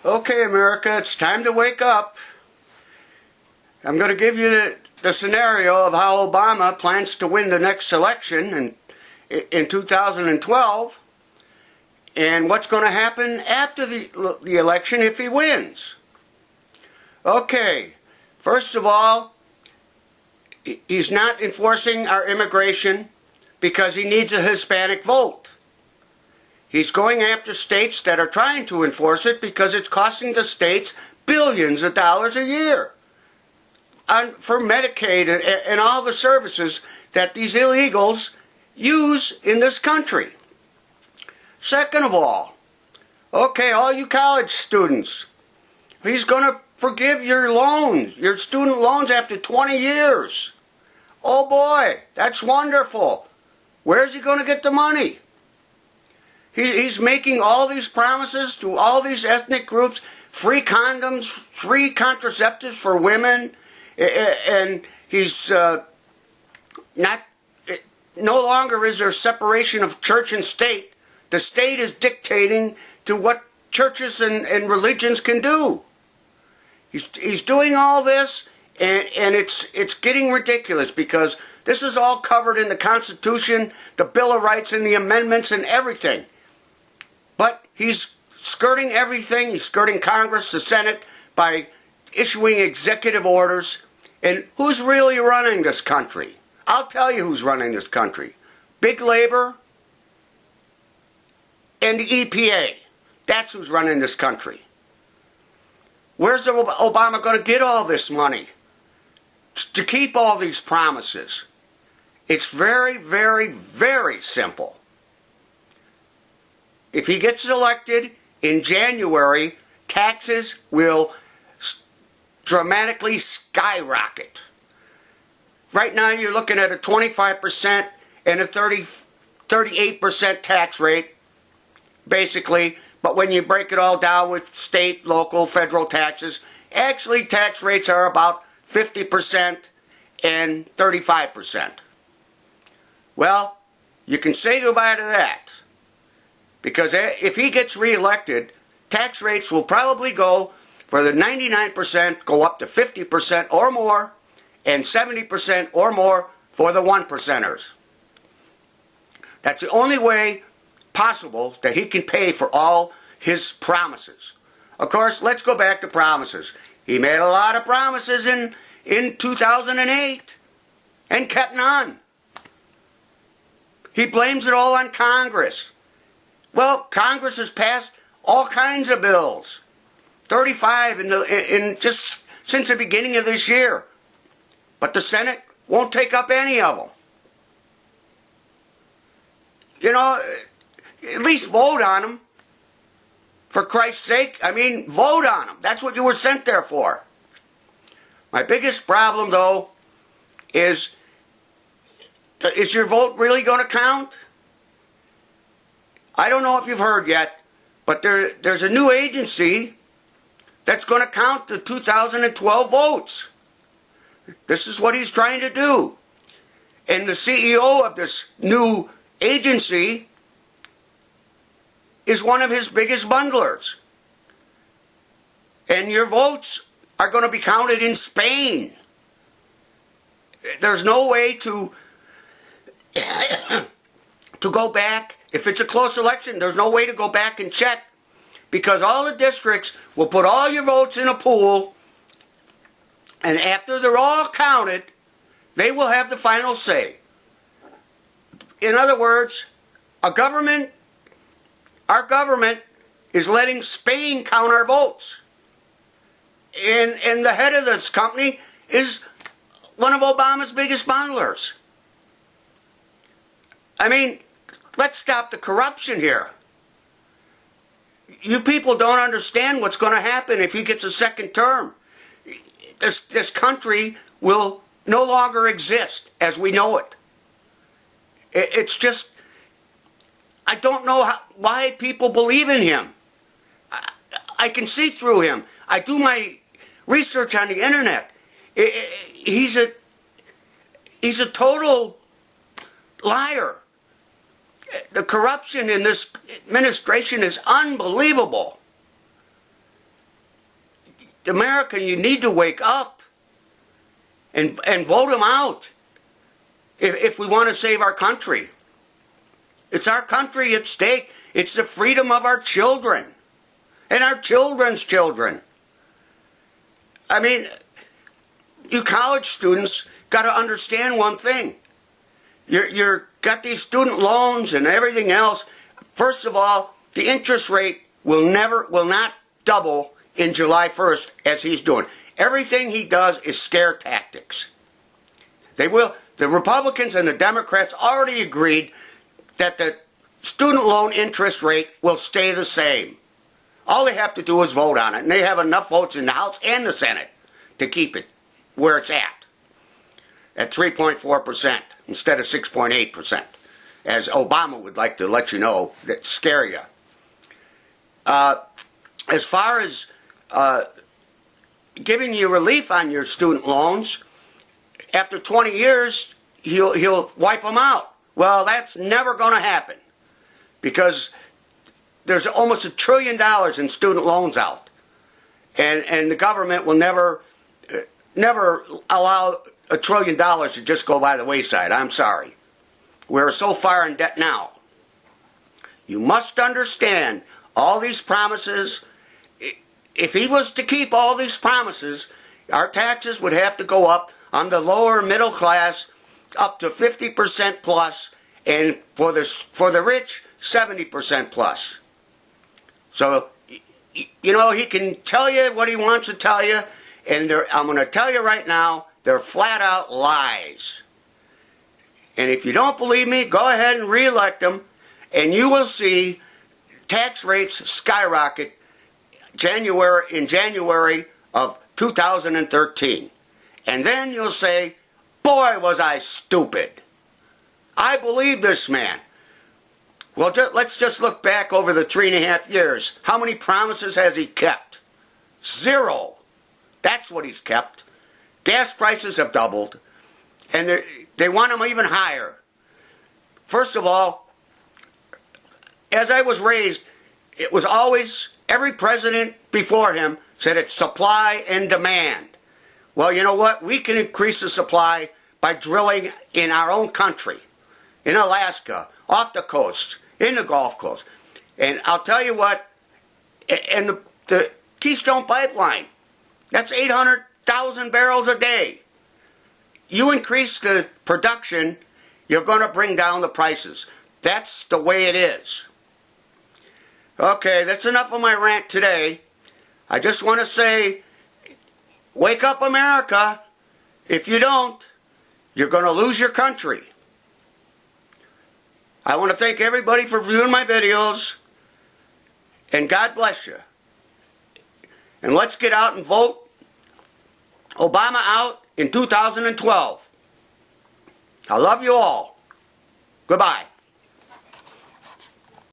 Okay, America, it's time to wake up. I'm going to give you the scenario of how Obama plans to win the next election in 2012 and what's going to happen after the election if he wins. Okay, first of all, he's not enforcing our immigration because he needs a Hispanic vote. He's going after states that are trying to enforce it because it's costing the states billions of dollars a year for Medicaid and all the services that these illegals use in this country. Second of all, okay, all you college students, he's going to forgive your loans, your student loans after 20 years. Oh boy, that's wonderful. Where's he going to get the money? He's making all these promises to all these ethnic groups, free condoms, free contraceptives for women, and he's no longer is there separation of church and state. The state is dictating to what churches and religions can do. He's doing all this, and it's getting ridiculous because this is all covered in the Constitution, the Bill of Rights, and the amendments and everything. But he's skirting everything. He's skirting Congress, the Senate, by issuing executive orders. And who's really running this country? I'll tell you who's running this country. Big Labor and the EPA. That's who's running this country. Where's Obama going to get all this money to keep all these promises? It's very, very, very simple. If he gets elected in January, taxes will dramatically skyrocket. Right now you're looking at a 25% and a 38% tax rate, basically. But when you break it all down with state, local, federal taxes, actually tax rates are about 50% and 35%. Well, you can say goodbye to that. Because if he gets reelected, tax rates will probably go for the 99% go up to 50% or more, and 70% or more for the 1%ers. That's the only way possible that he can pay for all his promises. Of course, let's go back to promises. He made a lot of promises in 2008 and kept none. He blames it all on Congress. Well, Congress has passed all kinds of bills, 35 in just since the beginning of this year, but the Senate won't take up any of them. You know, at least vote on them. For Christ's sake, I mean, vote on them. That's what you were sent there for. My biggest problem, though, is your vote really going to count? I don't know if you've heard yet, but there's a new agency that's going to count the 2012 votes. This is what he's trying to do. And the CEO of this new agency is one of his biggest bundlers. And your votes are going to be counted in Spain. There's no way to go back. If it's a close election, there's no way to go back and check because all the districts will put all your votes in a pool, and after they're all counted, they will have the final say. In other words, our government is letting Spain count our votes. And the head of this company is one of Obama's biggest bundlers. I mean, let's stop the corruption here. You people don't understand what's going to happen if he gets a second term. This country will no longer exist as we know it. It's just, I don't know why people believe in him. I can see through him. I do my research on the internet. He's a total liar. The corruption in this administration is unbelievable. America, you need to wake up and vote him out if we want to save our country. It's our country at stake. It's the freedom of our children and our children's children. I mean, you college students got to understand one thing. You're got these student loans and everything else. First of all, the interest rate will not double in July 1st as he's doing. Everything he does is scare tactics. The Republicans and the Democrats already agreed that the student loan interest rate will stay the same. All they have to do is vote on it, and they have enough votes in the House and the Senate to keep it where it's at 3.4% instead of 6.8%, as Obama would like to let you know, that scare you. As far as giving you relief on your student loans, after 20 years, he'll wipe them out. Well, that's never going to happen because there's almost $1 trillion in student loans out. And the government will never allow $1 trillion to just go by the wayside. I'm sorry. We're so far in debt now. You must understand all these promises. If he was to keep all these promises, our taxes would have to go up on the lower middle class up to 50% plus, and for the rich, 70% plus. So, you know, he can tell you what he wants to tell you, and I'm going to tell you right now, they're flat out lies. And if you don't believe me, go ahead and re-elect him, and you will see tax rates skyrocket in January of 2013. And then you'll say, boy, was I stupid. I believe this man. Well, let's just look back over the 3.5 years. How many promises has he kept? 0. That's what he's kept. Gas prices have doubled, and they want them even higher. First of all, as I was raised, it was always, every president before him said it's supply and demand. Well, you know what? We can increase the supply by drilling in our own country, in Alaska, off the coast, in the Gulf Coast. And I'll tell you what, and the Keystone Pipeline, that's 800,000 barrels a day. You increase the production, you're going to bring down the prices. That's the way it is. Okay, that's enough of my rant today. I just want to say, wake up, America. If you don't, you're going to lose your country. I want to thank everybody for viewing my videos, and God bless you. And let's get out and vote Obama out in 2012. I love you all. Goodbye.